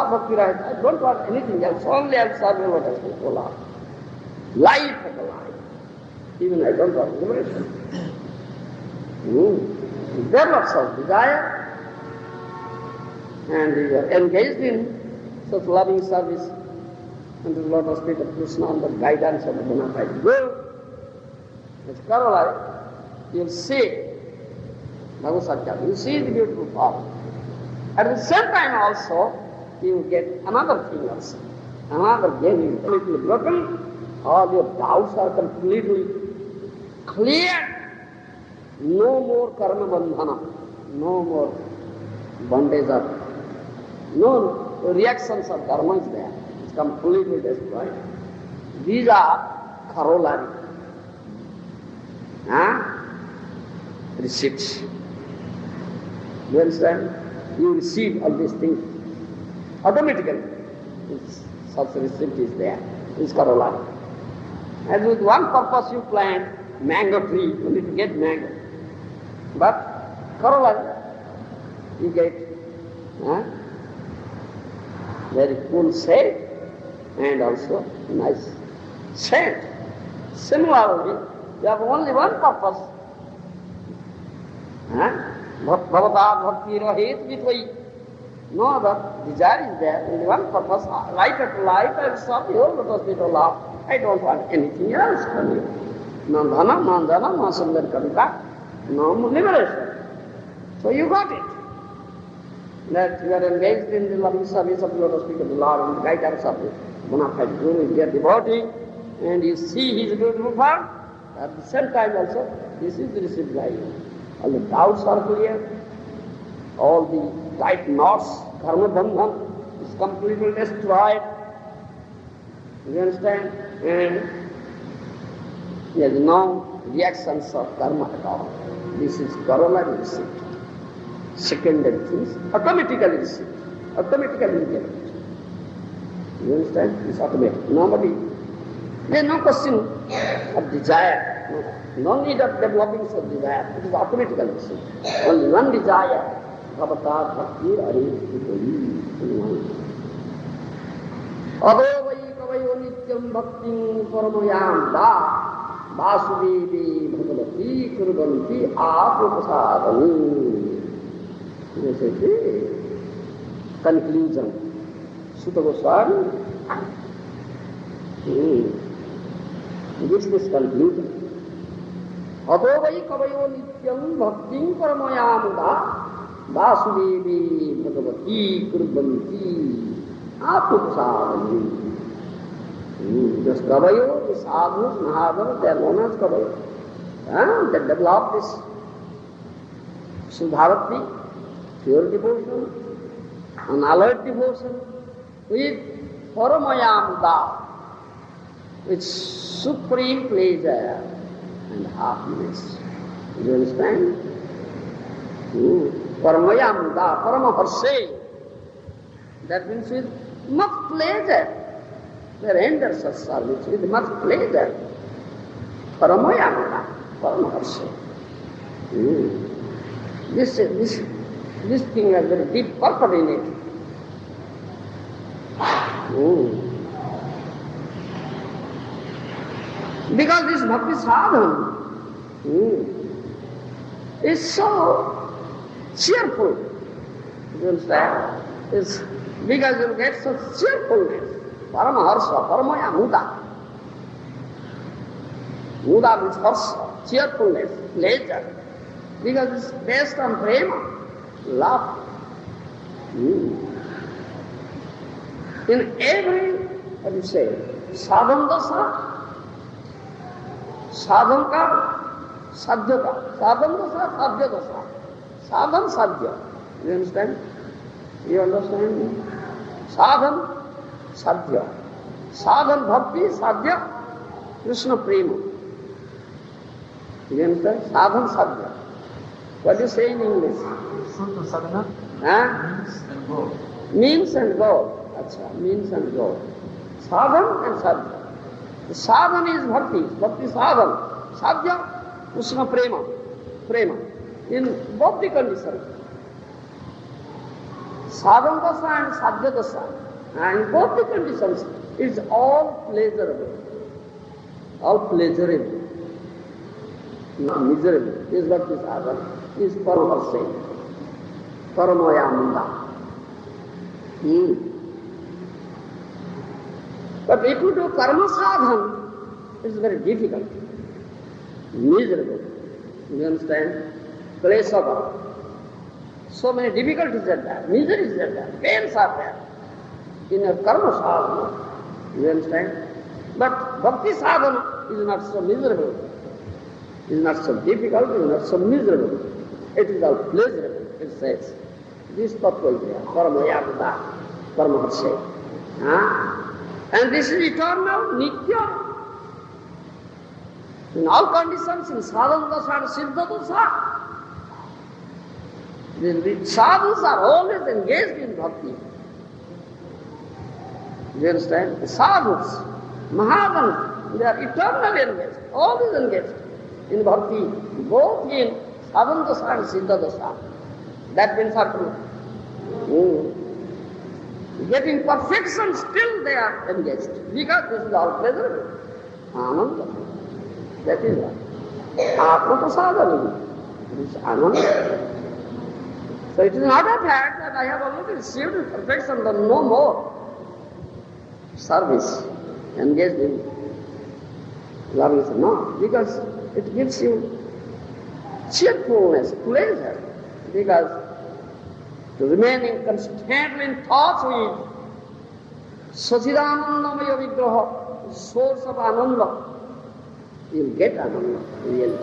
bhakti right. I don't want anything else. Only I'll serve you lotus feet, O Lord. Life of the life. Even I don't want liberation. Develop self-desire, and you are engaged in such loving service under the lotus feet of Krishna under the guidance of the bona fide Guru. It's corollary. You'll see Bhagavad Sakyam, you see the beautiful form. At the same time also, you will get another thing also. Another gain is completely broken. All your doubts are completely cleared. No more karma bandhana. No more bondage of, no reactions of karma is there. It's completely destroyed. These are corollary. Receipts. You understand? You receive all these things automatically. Such receipt is there. It's corollary. As with one purpose you plant mango tree, you need to get mango. But corollary, you get very cool shade and also nice scent. Similarly, you have only one purpose. Bhavata bhakti rahit vitvai. No other desire is there, only one purpose. Life after life, I will serve you, lotus feet of love. I don't want anything else from you. No dhana, no dhana, no sundar kavita, no liberation. So you got it. That you are engaged in the loving service of the lotus feet of the Lord and the guidance of the bona fide Guru, dear devotee, and you see his beautiful form. At the same time also, this is the received by you. All the doubts are clear, all the tight knots, karma bandhan is completely destroyed. You understand? And there is no reactions of karma at all. This is corollary receipt. Secondary things, automatically receipt. Automatically you get it. You understand? It's automatic. Nobody, there is no question of desire. No need of developing such desire. It is automatically receipt. Only one desire. Bhavata bhakti ari. Ado vai kavayo nityam bhaktim paramayam da vasudevi bhagavati kurvanti apupasadani. This is the conclusion. Sutta Goswami gives this conclusion. Ado vai kavayo nityam bhaktim paramayam da Vasudevi Bhagavati Kurbanti Apupasadani. This Kavayo, the sadhus, Mahadavas, they are known as Kavayo. They develop this Sudhavati, pure devotion, unalloyed devotion, with Paramayamda, with supreme pleasure and happiness. Do you understand? Paramayamda, Paramaharse. That means with much pleasure. They render such service with much pleasure. Paramayamda, Paramaharse. This thing has very deep purpose in it. Because this bhakti sadhana is so cheerful. You understand? It's because you get such cheerfulness. Paramaharsa, Paramaya Muda. Muda means harsa, cheerfulness, pleasure. Because it's based on prema, love. In every, what do you say, sadhana dasa, sadhana ka, sadhya ka, sadhana dasa, sadhya dasa. Sadhan sadhya. You understand? You understand? Sadhan sadhya. Sadhan bhakti sadhya Krishna prema. You understand? Sadhan sadhya. What do you say in English? Sutta sadhana means and goal. Means and goal. Achha, means and goal. Sadhan and sadhya. The sadhan is bhakti. Bhakti sadhan. Sadhya Krishna prema. Prema. In both the conditions. Sadhana dasa and sadhya dasa, and both the conditions, it's all pleasurable. All pleasurable. Not miserable. This is what this sadhana is for our sake. Paramayamanda. But if you do karma sadhana, it's very difficult. Miserable. You understand? Klesava. So many difficulties are there, miseries are there, pains are there in a karma sadhana. You understand? But bhakti sadhana is not so miserable. It is not so difficult, it is not so miserable. It is all pleasurable, it says. This tattva is there, paramayagata, paramaharshe. And this is eternal, nitya. In all conditions, in sadhana dasa and siddha dasa, the sadhus are always engaged in bhakti. You understand? The sadhus, mahavanas, they are eternally engaged, always engaged in bhakti, both in sadhana dasa and siddha dasa. That means after getting perfection, still they are engaged, because this is all pleasurable. Ananda. That is what. Atma prasadana. This is ananda. So it is not a fact that I have already received perfection, but no more service engaged in service. No, because it gives you cheerfulness, pleasure, because to remaining constantly in touch with Sachidanandamaya Vigraha, source of Ananda, you will get Ananda, really.